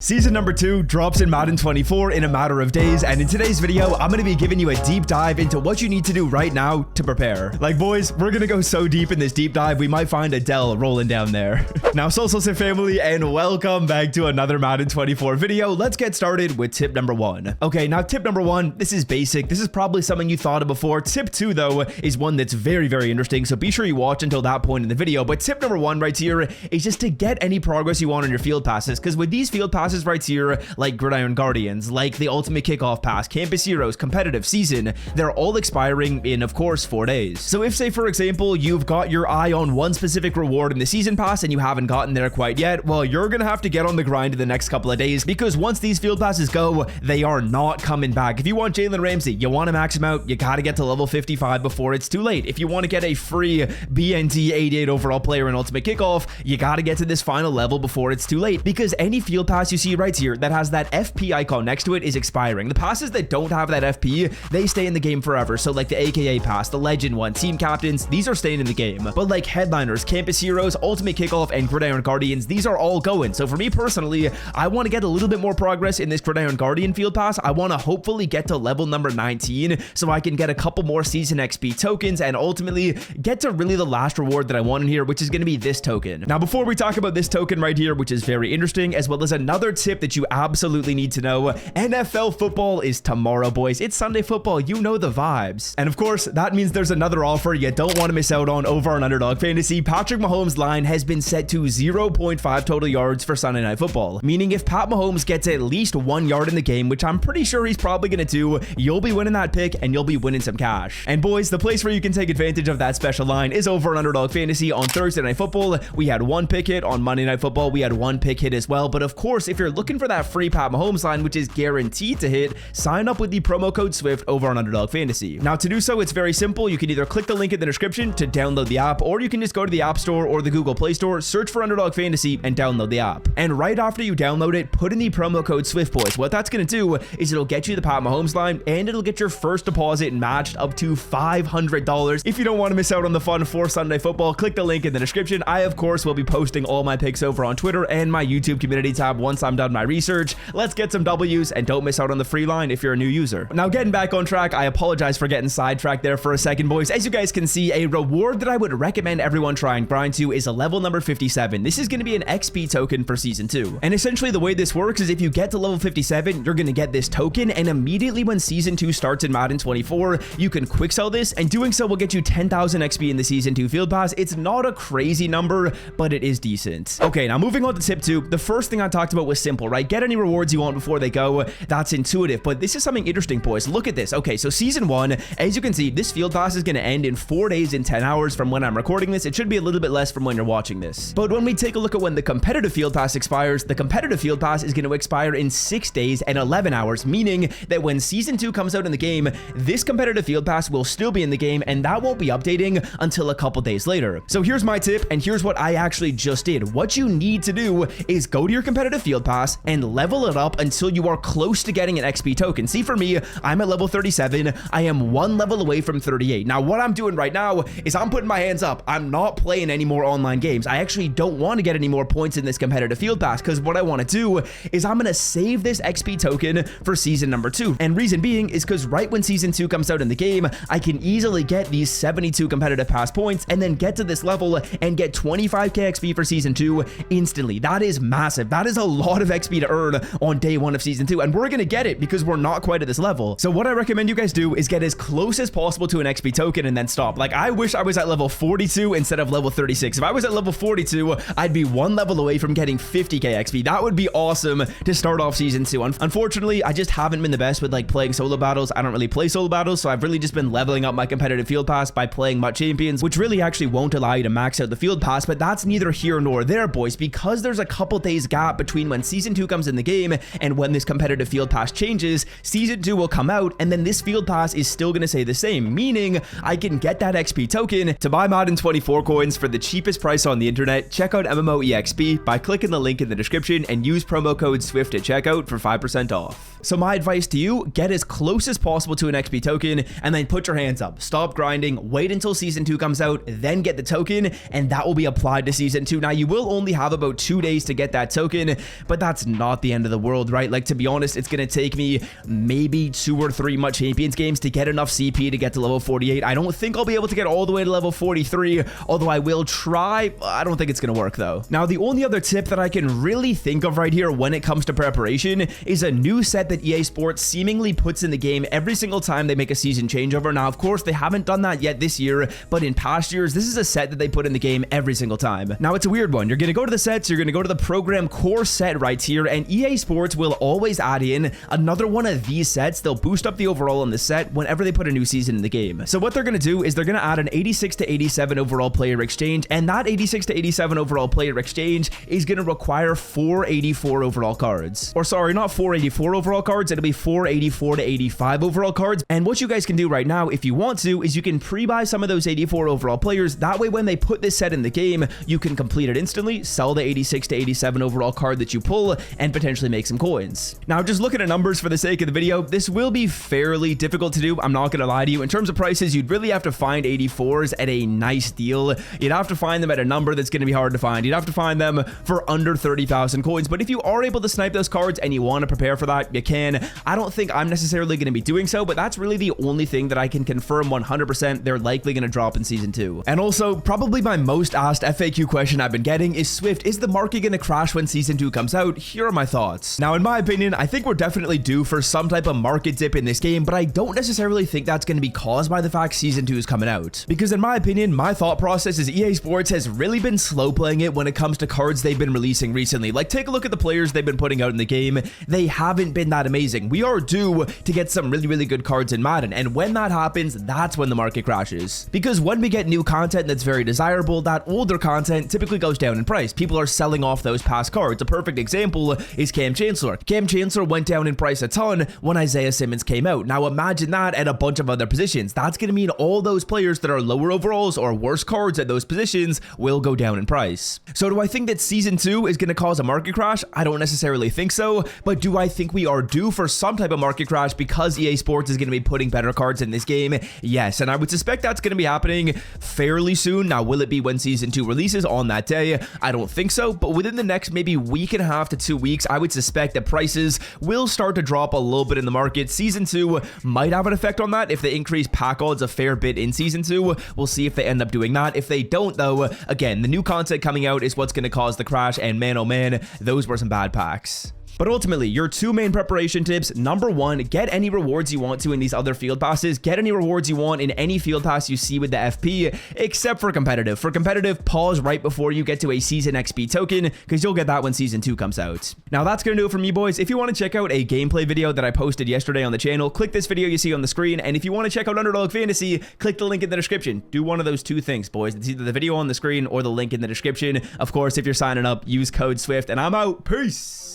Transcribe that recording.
Season number 2 drops in Madden 24 in a matter of days, and in today's video, I'm going to be giving you a deep dive into what you need to do right now to prepare. Like, boys, we're going to go so deep in this deep dive, we might find Adele rolling down there. Now, Social family, and welcome back to another Madden 24 video. Let's get started with tip number 1. Okay, now tip number 1, this is basic. This is probably something you thought of before. Tip 2, though, is one that's very, very interesting, so be sure you watch until that point in the video. But tip number 1 right here is just to get any progress you want on your field passes, because with these field passes right here, like Gridiron Guardians, like the Ultimate Kickoff Pass, Campus Heroes, Competitive, Season, they're all expiring in, of course, 4 days. So if, say, for example, you've got your eye on one specific reward in the Season Pass and you haven't gotten there quite yet, well, you're gonna have to get on the grind in the next couple of days, because once these field passes go, they are not coming back. If you want Jalen Ramsey, you want to max him out, you gotta get to level 55 before it's too late. If you want to get a free BNT 88 overall player in Ultimate Kickoff, you gotta get to this final level before it's too late, because any field pass you see right here that has that FP icon next to it is expiring. The passes that don't have that FP, they stay in the game forever. So like the AKA pass, the Legend one, Team Captains, these are staying in the game. But like Headliners, Campus Heroes, Ultimate Kickoff, and Gridiron Guardians, these are all going. So for me personally, I want to get a little bit more progress in this Gridiron Guardian field pass. I want to hopefully get to level number 19 so I can get a couple more season XP tokens and ultimately get to really the last reward that I want in here, which is going to be this token. Now, before we talk about this token right here, which is very interesting, as well as another tip that you absolutely need to know, NFL football is tomorrow, boys. It's Sunday football. You know the vibes. And of course, that means there's another offer you don't want to miss out on over on Underdog Fantasy. Patrick Mahomes' line has been set to 0.5 total yards for Sunday Night Football, meaning if Pat Mahomes gets at least 1 yard in the game, which I'm pretty sure he's probably going to do, you'll be winning that pick and you'll be winning some cash. And boys, the place where you can take advantage of that special line is over on Underdog Fantasy on Thursday Night Football. We had 1 pick hit. On Monday Night Football, we had 1 pick hit as well. But of course, if you're looking for that free Pat Mahomes line, which is guaranteed to hit, sign up with the promo code SWIFT over on Underdog Fantasy. Now, to do so, it's very simple. You can either click the link in the description to download the app, or you can just go to the App Store or the Google Play Store, search for Underdog Fantasy, and download the app. And right after you download it, put in the promo code SWIFT, boys. What that's going to do is it'll get you the Pat Mahomes line, and it'll get your first deposit matched up to $500. If you don't want to miss out on the fun for Sunday football, click the link in the description. I, of course, will be posting all my picks over on Twitter and my YouTube community tab once I'm done my research. Let's get some W's and don't miss out on the free line if you're a new user. Now, getting back on track, I apologize for getting sidetracked there for a second, boys. As you guys can see, a reward that I would recommend everyone try and grind to is a level number 57. This is going to be an XP token for season 2. And essentially the way this works is if you get to level 57, you're going to get this token, and immediately when season 2 starts in Madden 24, you can quick sell this, and doing so will get you 10,000 XP in the season 2 field pass. It's not a crazy number, but it is decent. Okay, now moving on to tip 2. The first thing I talked about was simple, right? Get any rewards you want before they go. That's intuitive, but this is something interesting, boys. Look at this. Okay, so season 1, as you can see, this field pass is going to end in 4 days and 10 hours from when I'm recording this. It should be a little bit less from when you're watching this. But when we take a look at when the competitive field pass expires, the competitive field pass is going to expire in 6 days and 11 hours, meaning that when season 2 comes out in the game, this competitive field pass will still be in the game, and that won't be updating until a couple days later. So here's my tip, and here's what I actually just did. What you need to do is go to your competitive field pass and level it up until you are close to getting an XP token. See, for me, I'm at level 37. I am 1 level away from 38. Now, what I'm doing right now is I'm putting my hands up. I'm not playing any more online games. I actually don't want to get any more points in this competitive field pass, because what I want to do is I'm going to save this XP token for season number 2. And reason being is because right when season 2 comes out in the game, I can easily get these 72 competitive pass points and then get to this level and get 25k XP for season 2 instantly. That is massive. That is a lot of XP to earn on day 1 of season 2, and we're going to get it because we're not quite at this level. So what I recommend you guys do is get as close as possible to an XP token and then stop. Like, I wish I was at level 42 instead of level 36. If I was at level 42, I'd be 1 level away from getting 50k XP. That would be awesome to start off season 2. Unfortunately, I just haven't been the best with like playing solo battles. I don't really play solo battles, so I've really just been leveling up my competitive field pass by playing MUT Champions, which really actually won't allow you to max out the field pass. But that's neither here nor there, boys, because there's a couple days gap between when season 2 comes in the game and when this competitive field pass changes. Season 2 will come out, and then this field pass is still going to say the same, meaning I can get that XP token to buy Madden 24 coins for the cheapest price on the internet. Check out MMOEXP by clicking the link in the description and use promo code SWIFT at checkout for 5% off. So my advice to you, get as close as possible to an XP token and then put your hands up. Stop grinding, wait until season 2 comes out, then get the token, and that will be applied to season 2. Now, you will only have about 2 days to get that token, but that's not the end of the world, right? Like, to be honest, it's going to take me maybe 2 or 3 MUT Champions games to get enough CP to get to level 48. I don't think I'll be able to get all the way to level 43, although I will try. I don't think it's going to work though. Now, the only other tip that I can really think of right here when it comes to preparation is a new set that EA Sports seemingly puts in the game every single time they make a season changeover. Now, of course, they haven't done that yet this year, but in past years, this is a set that they put in the game every single time. Now, it's a weird one. You're going to go to the sets, you're going to go to the program core set right here, and EA Sports will always add in another one of these sets. They'll boost up the overall in the set whenever they put a new season in the game. So what they're going to do is they're going to add an 86 to 87 overall player exchange, and that 86 to 87 overall player exchange is going to require 484 overall cards. Or sorry, not 484 overall cards, it'll be 484 to 85 overall cards. And what you guys can do right now, if you want to, is you can pre-buy some of those 84 overall players. That way, when they put this set in the game, you can complete it instantly, sell the 86 to 87 overall card that you pull, and potentially make some coins. Now, just looking at numbers for the sake of the video, this will be fairly difficult to do. I'm not going to lie to you. In terms of prices, you'd really have to find 84s at a nice deal. You'd have to find them at a number that's going to be hard to find. You'd have to find them for under 30,000 coins. But if you are able to snipe those cards and you want to prepare for that, you can. I don't think I'm necessarily going to be doing so, but that's really the only thing that I can confirm 100% they're likely going to drop in Season 2. And also, probably my most asked FAQ question I've been getting is, Swift, is the market going to crash when Season 2 comes out? Here are my thoughts. Now, in my opinion, I think we're definitely due for some type of market dip in this game, but I don't necessarily think that's going to be caused by the fact Season 2 is coming out. Because in my opinion, my thought process is EA Sports has really been slow playing it when it comes to cards they've been releasing recently. Like, take a look at the players they've been putting out in the game. They haven't been that amazing. We are due to get some really good cards in Madden, and when that happens, that's when the market crashes. Because when we get new content that's very desirable, that older content typically goes down in price. People are selling off those past cards. A perfect example is Cam Chancellor. Cam Chancellor went down in price a ton when Isaiah Simmons came out. Now imagine that at a bunch of other positions. That's going to mean all those players that are lower overalls or worse cards at those positions will go down in price. So do I think that Season 2 is going to cause a market crash? I don't necessarily think so, but do I think we are due for some type of market crash because EA Sports is going to be putting better cards in this game? Yes, and I would suspect that's going to be happening fairly soon. Now, will it be when Season 2 releases on that day? I don't think so, but within the next maybe week and a half to 2 weeks, I would suspect that prices will start to drop a little bit in the market. Season 2 might have an effect on that if they increase pack odds a fair bit in Season 2. We'll see if they end up doing that. If they don't, though, again, the new content coming out is what's going to cause the crash, and man, oh man, those were some bad packs. But ultimately, your 2 main preparation tips: number 1, get any rewards you want to in these other field passes. Get any rewards you want in any field pass you see with the FP, except for competitive. For competitive, pause right before you get to a Season XP token, because you'll get that when Season 2 comes out. Now, that's going to do it for me, boys. If you want to check out a gameplay video that I posted yesterday on the channel, click this video you see on the screen. And if you want to check out Underdog Fantasy, click the link in the description. Do one of those 2 things, boys. It's either the video on the screen or the link in the description. Of course, if you're signing up, use code SWIFT, and I'm out. Peace!